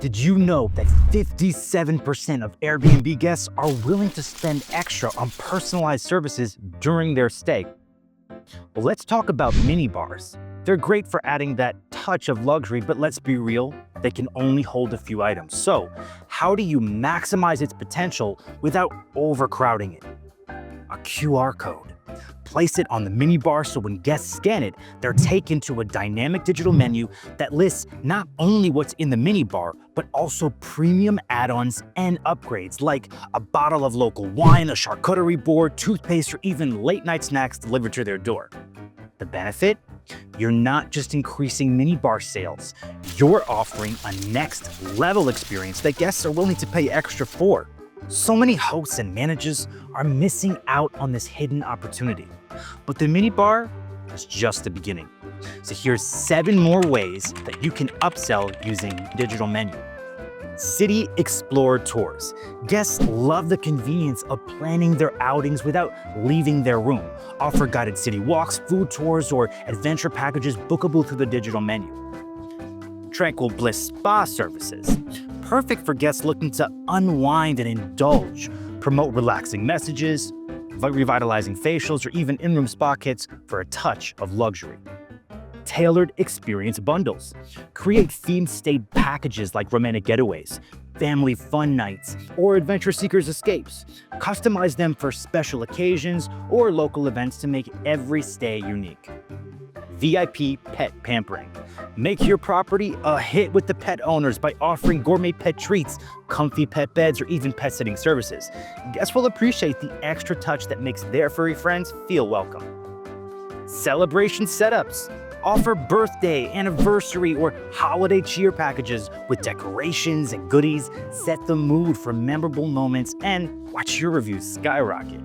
Did you know that 57% of Airbnb guests are willing to spend extra on personalized services during their stay? Well, let's talk about minibars. They're great for adding that touch of luxury, but let's be real, they can only hold a few items. So, how do you maximize its potential without overcrowding it? A QR code. Place it on the minibar so when guests scan it, they're taken to a dynamic digital menu that lists not only what's in the minibar, but also premium add-ons and upgrades like a bottle of local wine, a charcuterie board, toothpaste, or even late-night snacks delivered to their door. The benefit? You're not just increasing minibar sales, you're offering a next-level experience that guests are willing to pay extra for. So many hosts and managers are missing out on this hidden opportunity. But the minibar is just the beginning. So here's 7 more ways that you can upsell using digital menu. City Explorer Tours. Guests love the convenience of planning their outings without leaving their room. Offer guided city walks, food tours, or adventure packages bookable through the digital menu. Tranquil Bliss Spa Services. Perfect for guests looking to unwind and indulge. Promote relaxing messages, revitalizing facials, or even in-room spa kits for a touch of luxury. Tailored experience bundles. Create themed stay packages like romantic getaways, family fun nights, or adventure seekers escapes. Customize them for special occasions or local events to make every stay unique. VIP pet pampering. Make your property a hit with the pet owners by offering gourmet pet treats, comfy pet beds, or even pet sitting services. Guests will appreciate the extra touch that makes their furry friends feel welcome. Celebration setups. Offer birthday, anniversary, or holiday cheer packages with decorations and goodies. Set the mood for memorable moments and watch your reviews skyrocket.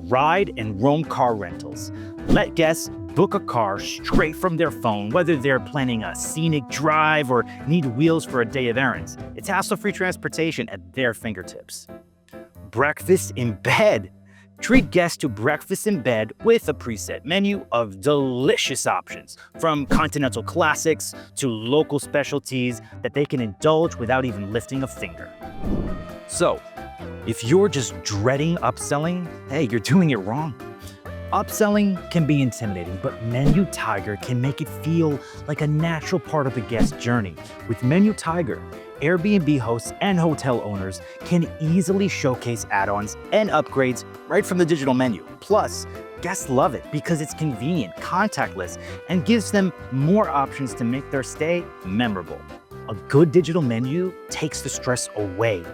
Ride and roam car rentals. Let guests book a car straight from their phone, whether they're planning a scenic drive or need wheels for a day of errands. It's hassle-free transportation at their fingertips. Breakfast in bed. Treat guests to breakfast in bed with a preset menu of delicious options, from continental classics to local specialties that they can indulge without even lifting a finger. So, if you're just dreading upselling, hey, you're doing it wrong. Upselling can be intimidating, but Menu Tiger can make it feel like a natural part of the guest journey. With Menu Tiger, Airbnb hosts and hotel owners can easily showcase add-ons and upgrades right from the digital menu. Plus, guests love it because it's convenient, contactless, and gives them more options to make their stay memorable. A good digital menu takes the stress away.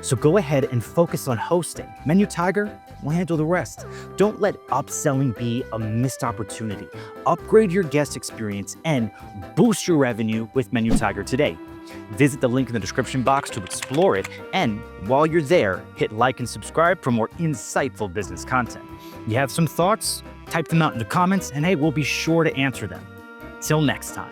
So go ahead and focus on hosting. Menu Tiger will handle the rest. Don't let upselling be a missed opportunity. Upgrade your guest experience and boost your revenue with Menu Tiger today. Visit the link in the description box to explore it, and while you're there, hit like and subscribe for more insightful business content. You have some thoughts? Type them out in the comments, and hey, we'll be sure to answer them. Till next time.